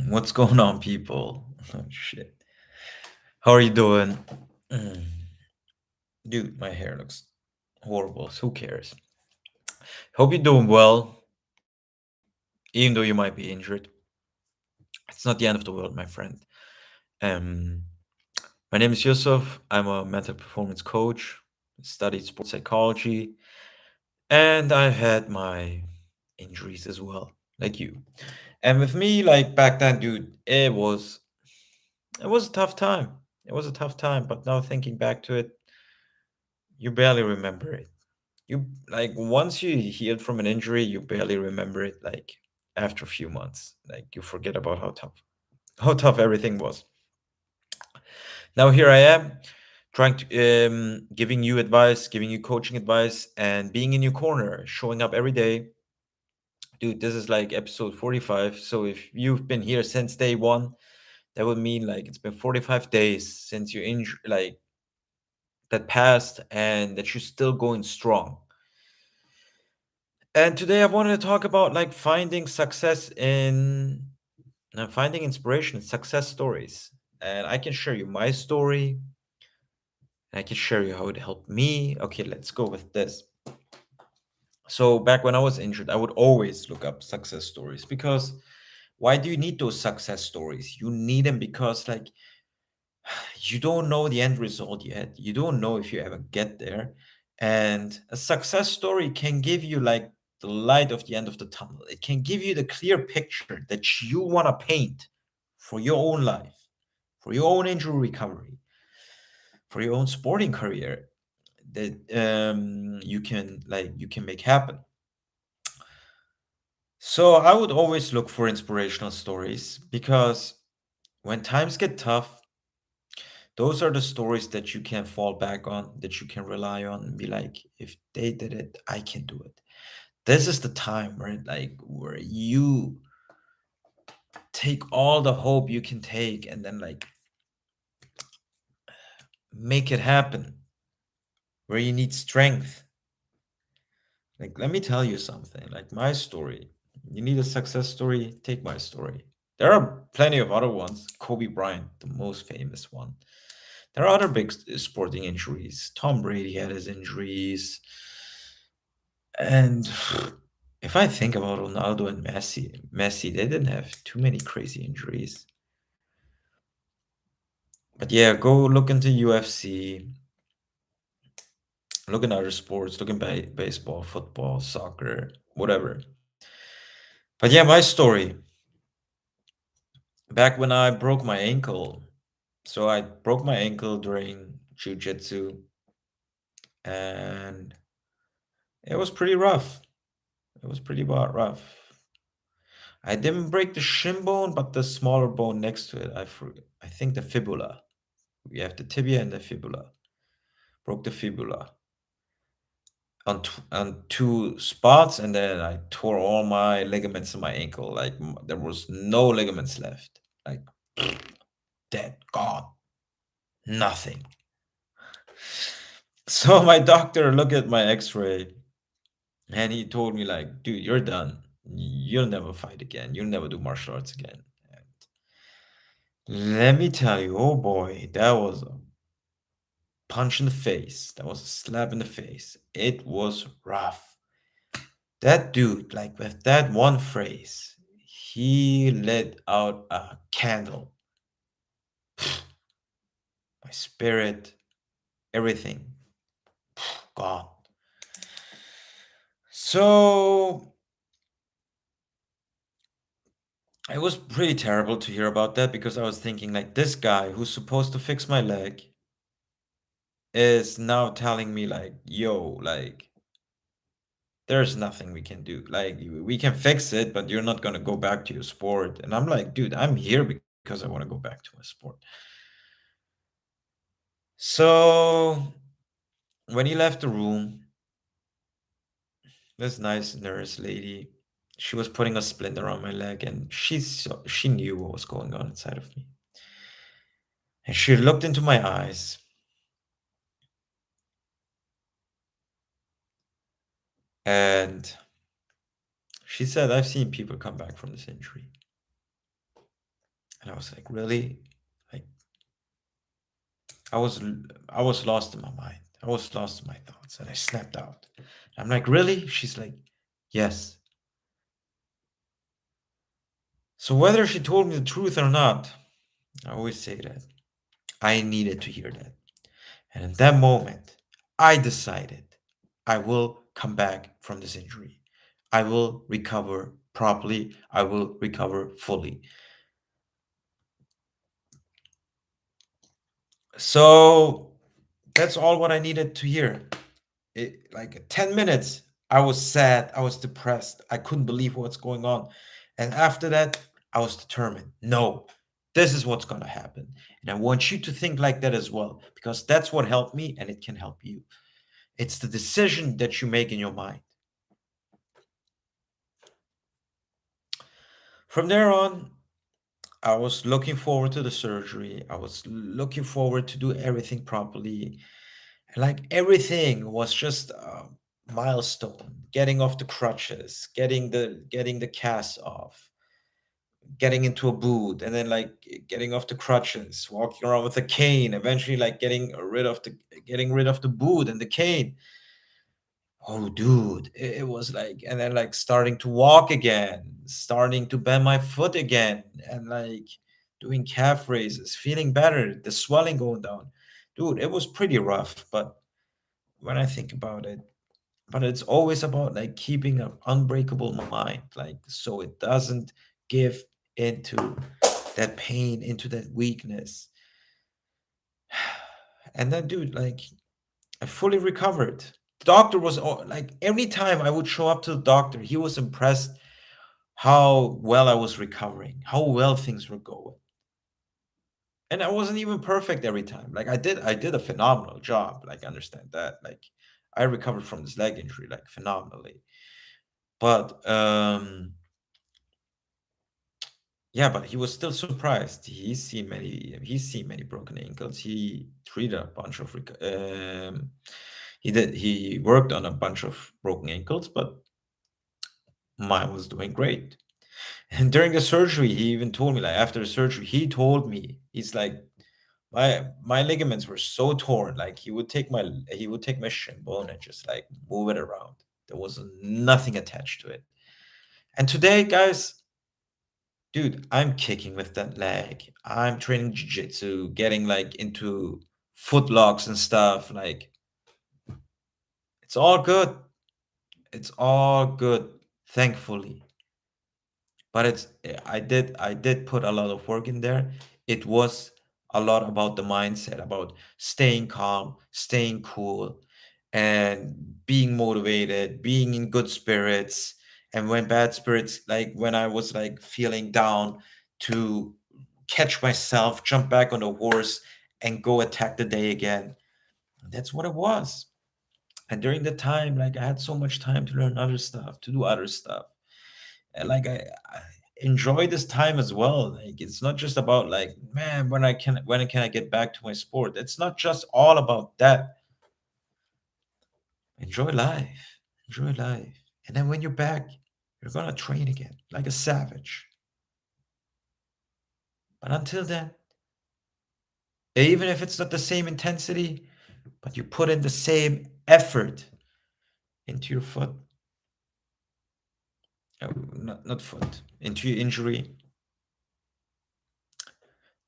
What's going on, people? Oh, shit. How are you doing? Mm, Dude, my hair looks horrible. So who cares? Hope you're doing well, even though you might be injured. It's not the end of the world, my friend. Um, my name is Yusuf. I'm a mental performance coach, studied sports psychology, and I've had my injuries as well, like you. And with me, like back then, dude, it was a tough time. It was a tough time, but now thinking back to it, you barely remember it. You like once you healed from an injury, you barely remember it like after a few months. Like you forget about how tough everything was. Now here I am trying to giving you advice, giving you coaching advice and being in your corner, showing up every day. Dude, this is like episode 45. So if you've been here since day 1, that would mean like it's been 45 days since you injured like that passed and that you're still going strong. And today I wanted to talk about like finding success in finding inspiration in success stories. And I can share you my story and I can share you how it helped me. Okay, let's go with this. So back when I was injured, I would always look up success stories because why do you need those success stories? You need them because like you don't know the end result yet. You don't know if you ever get there. And a success story can give you like the light of the end of the tunnel. It can give you the clear picture that you want to paint for your own life, for your own injury recovery, for your own sporting career that you can make happen. So I would always look for inspirational stories because when times get tough, those are the stories that you can fall back on, that you can rely on and be like, if they did it, I can do it. This is the time where you take all the hope you can take and then like make it happen, where you need strength. Like let me tell you something, like my story. You need a success story, take my story. There are plenty of other ones. Kobe Bryant, the most famous one. There are other big sporting injuries. Tom Brady had his injuries. And if I think about Ronaldo and Messi, they didn't have too many crazy injuries. But yeah, go look into UFC, look in other sports, look in baseball, football, soccer, whatever. But yeah, my story. Back when I broke my ankle, so I broke my ankle during jiu-jitsu, and it was pretty rough. It was pretty rough. I didn't break the shin bone, but the smaller bone next to it. I think the fibula. We have the tibia and the fibula. Broke the fibula on two spots, and then I tore all my ligaments in my ankle. Like there was no ligaments left. Like dead, gone, nothing. So my doctor looked at my X-ray, and he told me like, "Dude, you're done. You'll never fight again. You'll never do martial arts again." And let me tell you, oh boy, that was a punch in the face. That was a slap in the face. It was rough. That dude, like with that one phrase, he lit out a candle. My spirit, everything gone. So it was pretty terrible to hear about that because I was thinking, like, this guy who's supposed to fix my leg is now telling me, like, yo, like, there's nothing we can do. Like, we can fix it, but you're not going to go back to your sport. And I'm like, dude, I'm here because I want to go back to my sport. So when he left the room, this nice nurse lady, she was putting a splinter on my leg, and she knew what was going on inside of me. And she looked into my eyes, and she said, "I've seen people come back from this injury. And I was like, really? Like I was I was lost in my mind. I was lost in my thoughts and I snapped out. I'm like, really? She's like, yes. So whether she told me the truth or not, I always say that I needed to hear that. And in that moment, I decided I will come back from this injury. I will recover properly. I will recover fully. So that's all what I needed to hear. Like 10 minutes, I was sad. I was depressed. I couldn't believe what's going on. And after that, I was determined. No, this is what's going to happen. And I want you to think like that as well, because that's what helped me and it can help you. It's the decision that you make in your mind. From there on, I was looking forward to the surgery. I was looking forward to do everything properly. Like everything was just a milestone. Getting off the crutches, getting the cast off, getting into a boot, and then like getting off the crutches, walking around with a cane, eventually like getting rid of the boot and the cane. Oh, dude, it was like, and then like starting to walk again, starting to bend my foot again, and like doing calf raises, feeling better, the swelling going down. Dude, it was pretty rough, but when I think about it, but it's always about like keeping an unbreakable mind, like so it doesn't give into that pain, into that weakness. And then, dude, like I fully recovered. The doctor was like every time I would show up to the doctor, he was impressed how well I was recovering, how well things were going. And I wasn't even perfect every time. Like I did a phenomenal job. Like understand that. Like I recovered from this leg injury like phenomenally. But yeah, but he was still surprised. He's seen many broken ankles. He treated a bunch of he worked on a bunch of broken ankles, but mine was doing great. And during the surgery, he even told me, like after the surgery, he told me, he's like, my ligaments were so torn, like he would take my shin bone and just like move it around. There was nothing attached to it. And today, guys, dude, I'm kicking with that leg. I'm training jiu-jitsu, getting like into foot locks and stuff. Like it's all good. It's all good, thankfully. But I did put a lot of work in there. It was a lot about the mindset, about staying calm, staying cool, and being motivated, being in good spirits. And when bad spirits, like when I was like feeling down, to catch myself, jump back on the horse, and go attack the day again. That's what it was. And during the time, like I had so much time to learn other stuff, to do other stuff. And like I enjoy this time as well. Like it's not just about like, man, when can I get back to my sport? It's not just all about that. Enjoy life. Enjoy life. And then when you're back, you're gonna train again like a savage. But until then, even if it's not the same intensity, but you put in the same effort into your foot, not foot, into your injury,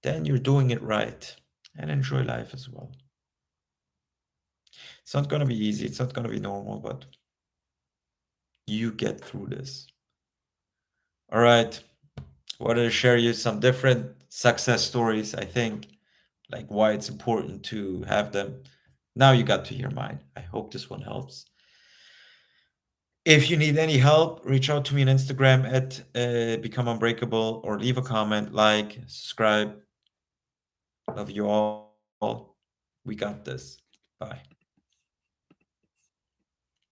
then you're doing it right. And enjoy life as well. It's not gonna be easy. It's not gonna be normal, but you get through this. All right. Wanted to share you some different success stories, I think, like why it's important to have them. Now you got to hear mine. I hope this one helps. If you need any help, reach out to me on Instagram at Become Unbreakable or leave a comment, like, subscribe. Love you all. We got this. Bye.